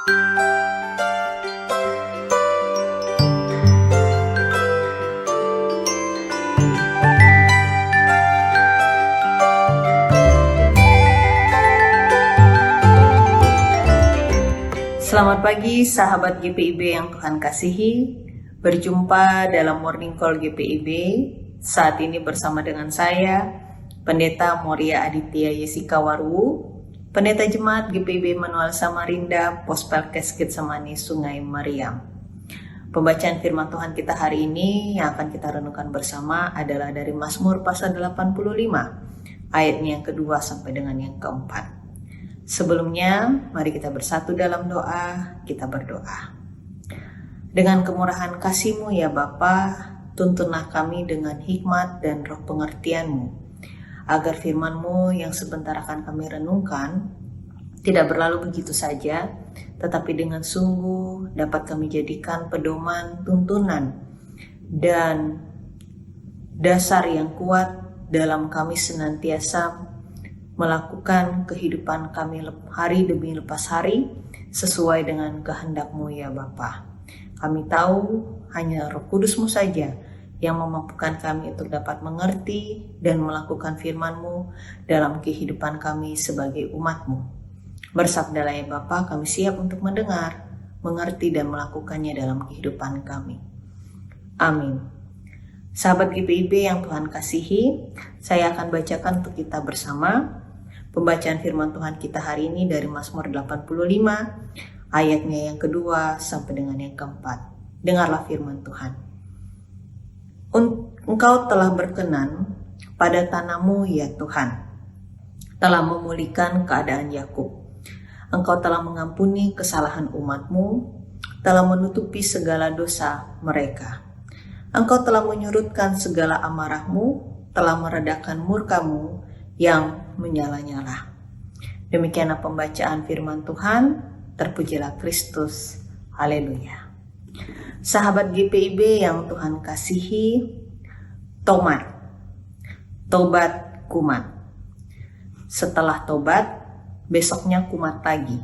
Selamat pagi sahabat GPIB yang Tuhan kasihi. Berjumpa dalam Morning Call GPIB. Saat ini bersama dengan saya, Pendeta Moria Aditya Yesika Waru, Pendeta Jemaat GPIB Manual Samarinda, Pospelkes Getsemani Sungai Mariam. Pembacaan firman Tuhan kita hari ini yang akan kita renungkan bersama adalah dari Mazmur pasal 85, ayatnya yang kedua sampai dengan yang keempat. Sebelumnya, mari kita bersatu dalam doa, kita berdoa. Dengan kemurahan kasih-Mu ya Bapa, tuntunlah kami dengan hikmat dan roh pengertian-Mu, agar firman-Mu yang sebentar akan kami renungkan, tidak berlalu begitu saja, tetapi dengan sungguh dapat kami jadikan pedoman, tuntunan, dan dasar yang kuat dalam kami senantiasa melakukan kehidupan kami hari demi lepas hari sesuai dengan kehendak-Mu ya Bapa. Kami tahu hanya Roh Kudus-Mu saja yang memampukan kami untuk dapat mengerti dan melakukan firman-Mu dalam kehidupan kami sebagai umat-Mu. Bersabdalah ya Bapa, kami siap untuk mendengar, mengerti dan melakukannya dalam kehidupan kami. Amin. Sahabat GPIB yang Tuhan kasihi, saya akan bacakan untuk kita bersama pembacaan firman Tuhan kita hari ini dari Mazmur 85, ayatnya yang kedua sampai dengan yang keempat. Dengarlah firman Tuhan. Engkau telah berkenan pada tanah-Mu ya Tuhan, telah memulihkan keadaan Yakub. Engkau telah mengampuni kesalahan umat-Mu, telah menutupi segala dosa mereka. Engkau telah menyurutkan segala amarah-Mu, telah meredakan murka-Mu yang menyala-nyala. Demikianlah pembacaan firman Tuhan. Terpujilah Kristus. Haleluya. Sahabat GPIB yang Tuhan kasihi, tobat kumat. Setelah tobat, besoknya kumat lagi.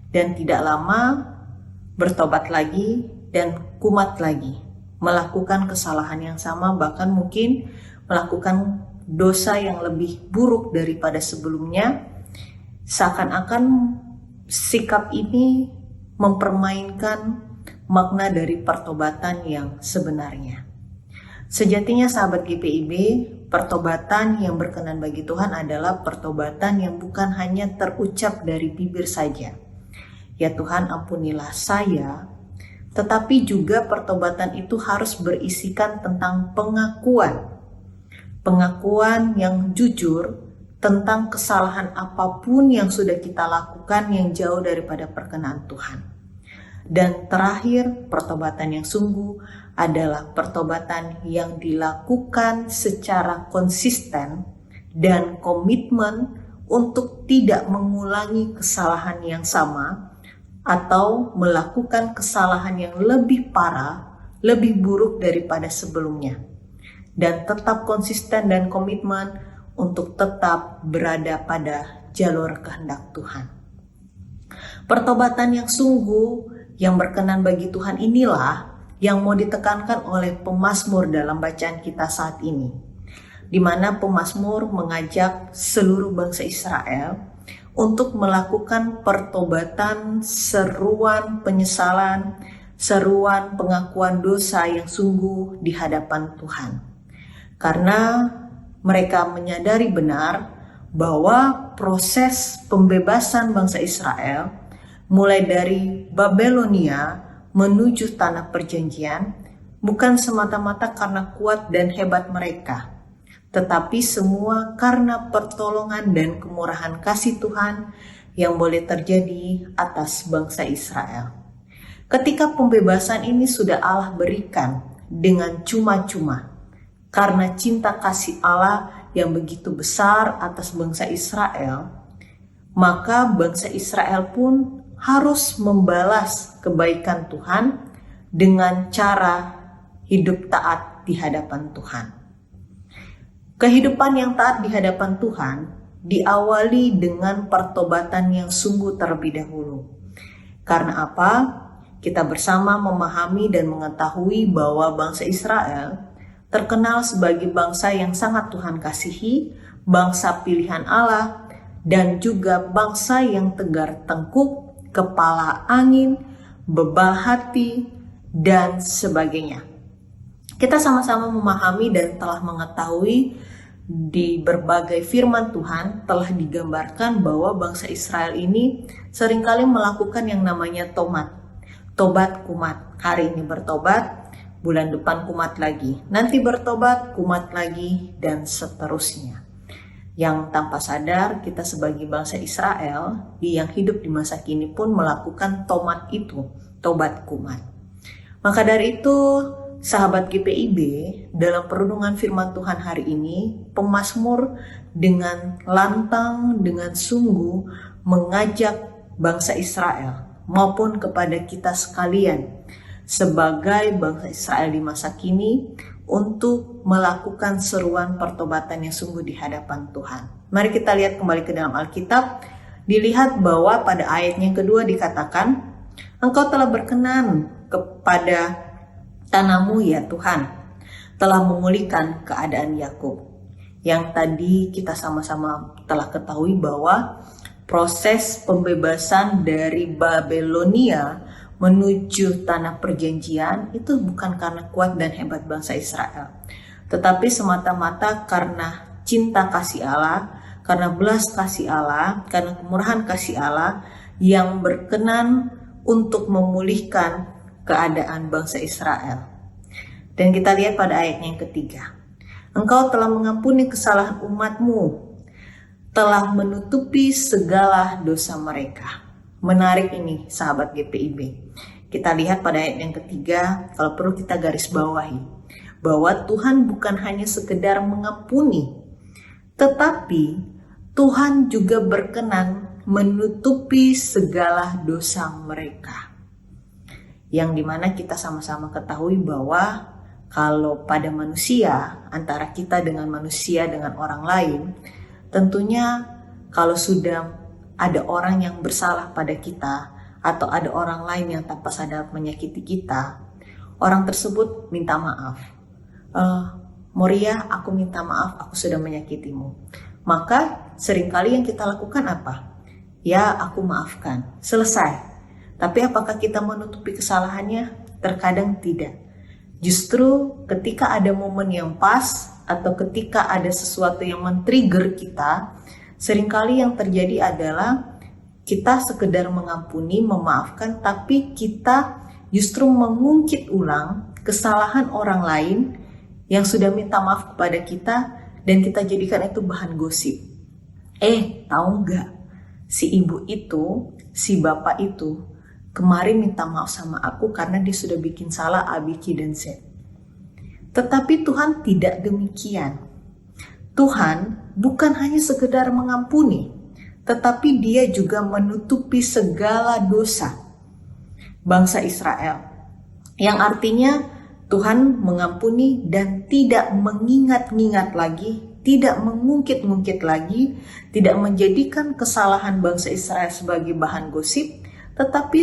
Dan tidak lama bertobat lagi dan kumat lagi. Melakukan kesalahan yang sama, bahkan mungkin melakukan dosa yang lebih buruk daripada sebelumnya. Seakan-akan sikap ini mempermainkan makna dari pertobatan yang sebenarnya. Sejatinya sahabat GPIB, pertobatan yang berkenan bagi Tuhan adalah pertobatan yang bukan hanya terucap dari bibir saja. Ya Tuhan, ampunilah saya. Tetapi juga pertobatan itu harus berisikan tentang pengakuan yang jujur tentang kesalahan apapun yang sudah kita lakukan yang jauh daripada perkenan Tuhan. Dan terakhir, pertobatan yang sungguh adalah pertobatan yang dilakukan secara konsisten dan komitmen untuk tidak mengulangi kesalahan yang sama atau melakukan kesalahan yang lebih parah, lebih buruk daripada sebelumnya. Dan tetap konsisten dan komitmen untuk tetap berada pada jalur kehendak Tuhan. Pertobatan yang sungguh, yang berkenan bagi Tuhan inilah yang mau ditekankan oleh pemazmur dalam bacaan kita saat ini, di mana pemazmur mengajak seluruh bangsa Israel untuk melakukan pertobatan, seruan penyesalan, seruan pengakuan dosa yang sungguh di hadapan Tuhan. Karena mereka menyadari benar bahwa proses pembebasan bangsa Israel mulai dari Babelonia menuju tanah perjanjian bukan semata-mata karena kuat dan hebat mereka, tetapi semua karena pertolongan dan kemurahan kasih Tuhan yang boleh terjadi atas bangsa Israel. Ketika pembebasan ini sudah Allah berikan dengan cuma-cuma, karena cinta kasih Allah yang begitu besar atas bangsa Israel, maka bangsa Israel pun harus membalas kebaikan Tuhan dengan cara hidup taat di hadapan Tuhan. Kehidupan yang taat di hadapan Tuhan diawali dengan pertobatan yang sungguh terlebih dahulu. Karena apa? Kita bersama memahami dan mengetahui bahwa bangsa Israel terkenal sebagai bangsa yang sangat Tuhan kasihi, bangsa pilihan Allah, dan juga bangsa yang tegar tengkuk, kepala angin, bebal hati, dan sebagainya. Kita sama-sama memahami dan telah mengetahui di berbagai firman Tuhan telah digambarkan bahwa bangsa Israel ini seringkali melakukan yang namanya tobat kumat. Hari ini bertobat, bulan depan kumat lagi, nanti bertobat, kumat lagi, dan seterusnya. Yang tanpa sadar kita sebagai bangsa Israel yang hidup di masa kini pun melakukan tobat kumat. Maka dari itu, sahabat GPIB, dalam perenungan firman Tuhan hari ini, pemazmur dengan lantang, dengan sungguh mengajak bangsa Israel maupun kepada kita sekalian sebagai bangsa Israel di masa kini untuk melakukan seruan pertobatan yang sungguh di hadapan Tuhan. Mari kita lihat kembali ke dalam Alkitab. Dilihat bahwa pada ayat yang kedua dikatakan, Engkau telah berkenan kepada tanahmu ya Tuhan, telah memulihkan keadaan Yakub. Yang tadi kita sama-sama telah ketahui bahwa proses pembebasan dari Babelonia menuju tanah perjanjian itu bukan karena kuat dan hebat bangsa Israel, tetapi semata-mata karena cinta kasih Allah, karena belas kasih Allah, karena kemurahan kasih Allah yang berkenan untuk memulihkan keadaan bangsa Israel. Dan kita lihat pada ayat yang ketiga, Engkau telah mengampuni kesalahan umatmu, telah menutupi segala dosa mereka. Menarik ini sahabat GPIB. Kita lihat pada ayat yang ketiga, kalau perlu kita garis bawahi, bahwa Tuhan bukan hanya sekedar mengampuni, tetapi Tuhan juga berkenan menutupi segala dosa mereka. Yang dimana kita sama-sama ketahui bahwa kalau pada manusia, antara kita dengan manusia dengan orang lain, tentunya kalau sudah ada orang yang bersalah pada kita atau ada orang lain yang tanpa sadar menyakiti kita, orang tersebut minta maaf. Moria, aku minta maaf, aku sudah menyakitimu. Maka seringkali yang kita lakukan apa? Ya, aku maafkan. Selesai. Tapi apakah kita menutupi kesalahannya? Terkadang tidak. Justru ketika ada momen yang pas atau ketika ada sesuatu yang men-trigger kita, seringkali yang terjadi adalah kita sekedar mengampuni, memaafkan, tapi kita justru mengungkit ulang kesalahan orang lain yang sudah minta maaf kepada kita dan kita jadikan itu bahan gosip. Tahu nggak? Si ibu itu, si bapak itu kemarin minta maaf sama aku karena dia sudah bikin salah A, B, C, dan Z. Tetapi Tuhan tidak demikian. Tuhan bukan hanya sekedar mengampuni, tetapi dia juga menutupi segala dosa bangsa Israel. Yang artinya Tuhan mengampuni dan tidak mengingat-ingat lagi, tidak mengungkit-ungkit lagi, tidak menjadikan kesalahan bangsa Israel sebagai bahan gosip, tetapi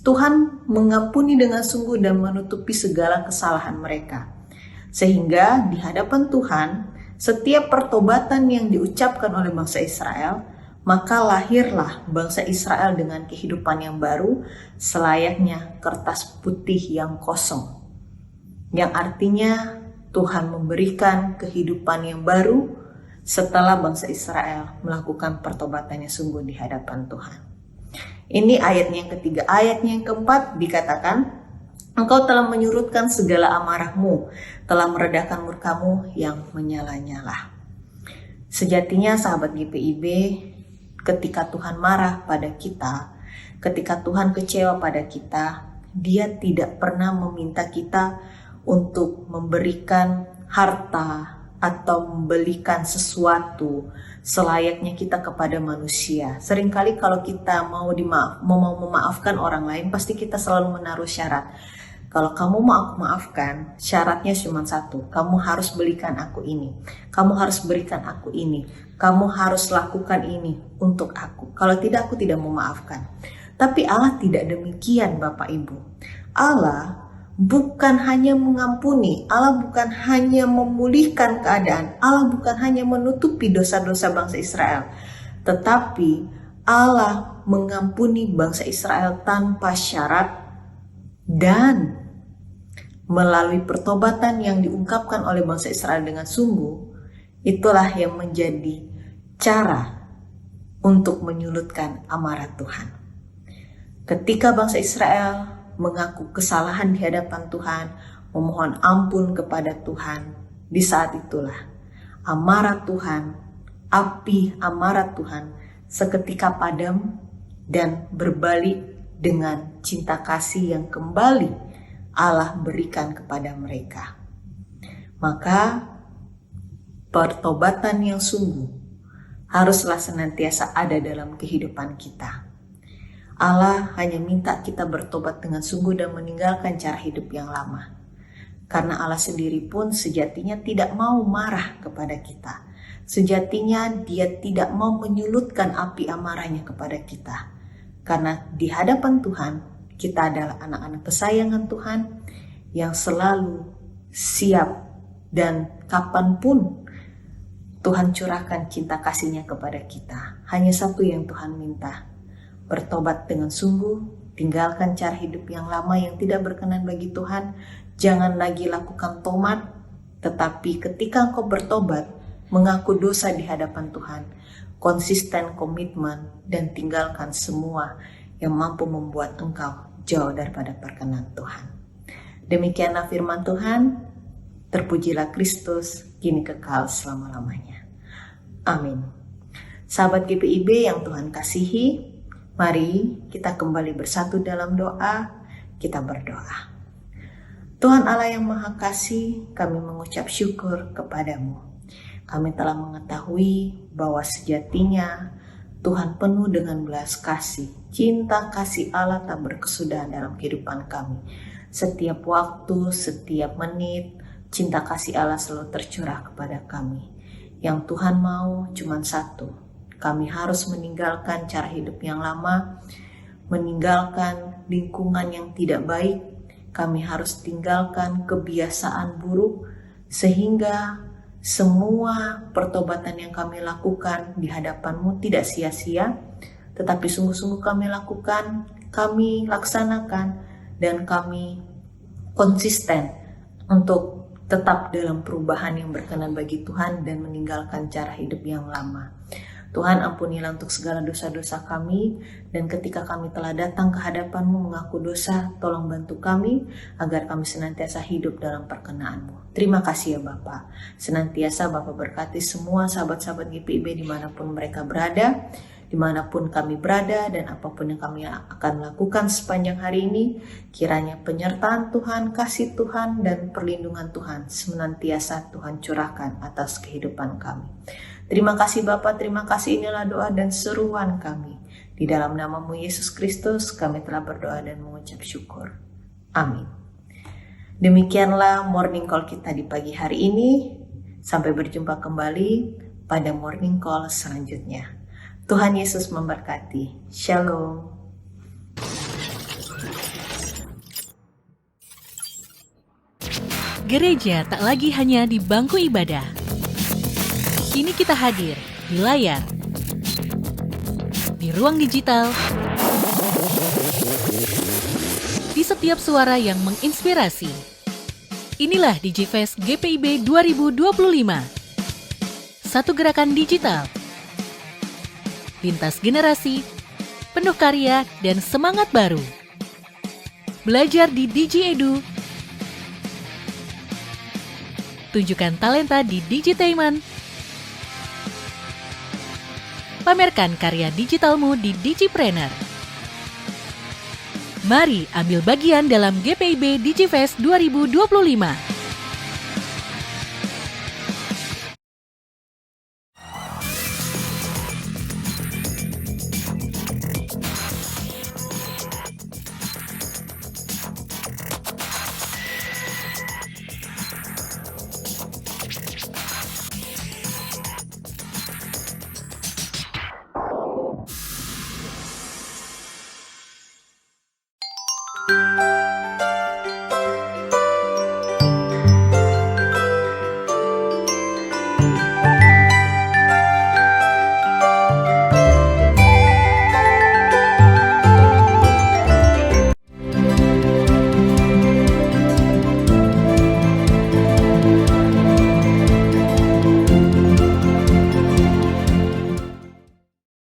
Tuhan mengampuni dengan sungguh dan menutupi segala kesalahan mereka. Sehingga di hadapan Tuhan, setiap pertobatan yang diucapkan oleh bangsa Israel, maka lahirlah bangsa Israel dengan kehidupan yang baru, selayaknya kertas putih yang kosong. Yang artinya Tuhan memberikan kehidupan yang baru setelah bangsa Israel melakukan pertobatannya sungguh di hadapan Tuhan. Ini ayatnya yang ketiga. Ayatnya yang keempat dikatakan, Engkau telah menyurutkan segala amarahmu, telah meredakan murkamu yang menyala-nyala. Sejatinya sahabat GPIB, ketika Tuhan marah pada kita, ketika Tuhan kecewa pada kita, Dia tidak pernah meminta kita untuk memberikan harta atau membelikan sesuatu selayaknya kita kepada manusia. Seringkali kalau kita mau memaafkan orang lain, pasti kita selalu menaruh syarat. Kalau kamu mau aku maafkan, syaratnya cuma satu. Kamu harus belikan aku ini. Kamu harus berikan aku ini. Kamu harus lakukan ini untuk aku. Kalau tidak, aku tidak mau maafkan. Tapi Allah tidak demikian, Bapak Ibu. Allah bukan hanya mengampuni, Allah bukan hanya memulihkan keadaan, Allah bukan hanya menutupi dosa-dosa bangsa Israel, tetapi Allah mengampuni bangsa Israel tanpa syarat, dan melalui pertobatan yang diungkapkan oleh bangsa Israel dengan sungguh, itulah yang menjadi cara untuk menyulutkan amarah Tuhan. Ketika bangsa Israel mengaku kesalahan di hadapan Tuhan, memohon ampun kepada Tuhan, di saat itulah amarah Tuhan, api amarah Tuhan seketika padam dan berbalik dengan cinta kasih yang kembali Allah berikan kepada mereka. Maka pertobatan yang sungguh haruslah senantiasa ada dalam kehidupan kita. Allah hanya minta kita bertobat dengan sungguh dan meninggalkan cara hidup yang lama. Karena Allah sendiri pun sejatinya tidak mau marah kepada kita. Sejatinya Dia tidak mau menyulutkan api amarahnya kepada kita. Karena di hadapan Tuhan, kita adalah anak-anak kesayangan Tuhan yang selalu siap, dan kapanpun Tuhan curahkan cinta kasih-Nya kepada kita. Hanya satu yang Tuhan minta, bertobat dengan sungguh, tinggalkan cara hidup yang lama yang tidak berkenan bagi Tuhan, jangan lagi lakukan tomat, tetapi ketika engkau bertobat, mengaku dosa di hadapan Tuhan, konsisten komitmen, dan tinggalkan semua yang mampu membuat engkau jauh daripada perkenan Tuhan. Demikianlah firman Tuhan. Terpujilah Kristus, kini kekal selama-lamanya. Amin. Sahabat GPIB yang Tuhan kasihi, mari kita kembali bersatu dalam doa. Kita berdoa. Tuhan Allah yang Maha Kasih, kami mengucap syukur kepadamu. Kami telah mengetahui bahwa sejatinya Tuhan penuh dengan belas kasih. Cinta kasih Allah tak berkesudahan dalam kehidupan kami. Setiap waktu, setiap menit, cinta kasih Allah selalu tercurah kepada kami. Yang Tuhan mau cuma satu. Kami harus meninggalkan cara hidup yang lama, meninggalkan lingkungan yang tidak baik. Kami harus tinggalkan kebiasaan buruk, sehingga semua pertobatan yang kami lakukan di hadapan-Mu tidak sia-sia, tetapi sungguh-sungguh kami lakukan, kami laksanakan, dan kami konsisten untuk tetap dalam perubahan yang berkenan bagi Tuhan dan meninggalkan cara hidup yang lama. Tuhan, ampunilah untuk segala dosa-dosa kami, dan ketika kami telah datang ke hadapan-Mu mengaku dosa, tolong bantu kami agar kami senantiasa hidup dalam perkenan-Mu. Terima kasih ya Bapa. Senantiasa Bapa berkati semua sahabat-sahabat GPIB dimanapun mereka berada, dimanapun kami berada, dan apapun yang kami akan lakukan sepanjang hari ini, kiranya penyertaan Tuhan, kasih Tuhan, dan perlindungan Tuhan senantiasa Tuhan curahkan atas kehidupan kami. Terima kasih Bapa, terima kasih, inilah doa dan seruan kami. Di dalam nama-Mu Yesus Kristus kami telah berdoa dan mengucap syukur. Amin. Demikianlah morning call kita di pagi hari ini. Sampai berjumpa kembali pada morning call selanjutnya. Tuhan Yesus memberkati. Shalom. Gereja tak lagi hanya di bangku ibadah. Kini kita hadir di layar, di ruang digital, di setiap suara yang menginspirasi. Inilah DigiFest GPIB 2025. Satu gerakan digital, lintas generasi, penuh karya dan semangat baru. Belajar di DigiEdu, tunjukkan talenta di Digitainment, pamerkan karya digitalmu di Digipreneur. Mari ambil bagian dalam GPIB DigiFest 2025.